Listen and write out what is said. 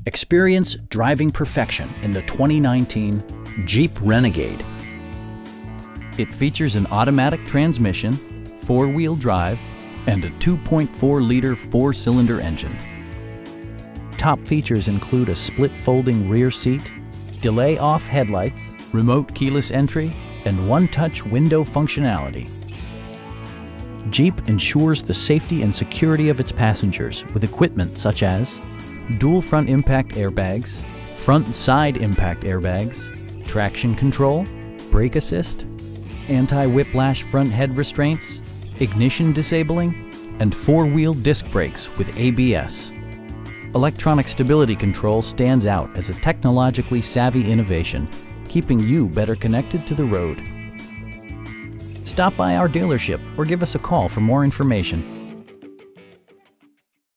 Experience driving perfection in the 2019 Jeep Renegade. It features an automatic transmission, four-wheel drive, and a 2.4-liter four-cylinder engine. Top features include a split folding rear seat, delay-off headlights, remote keyless entry, and one-touch window functionality. Jeep ensures the safety and security of its passengers with equipment such as dual front impact airbags, front and side impact airbags, traction control, brake assist, anti-whiplash front head restraints, ignition disabling, and four-wheel disc brakes with ABS. Electronic stability control stands out as a technologically savvy innovation, keeping you better connected to the road. Stop by our dealership or give us a call for more information.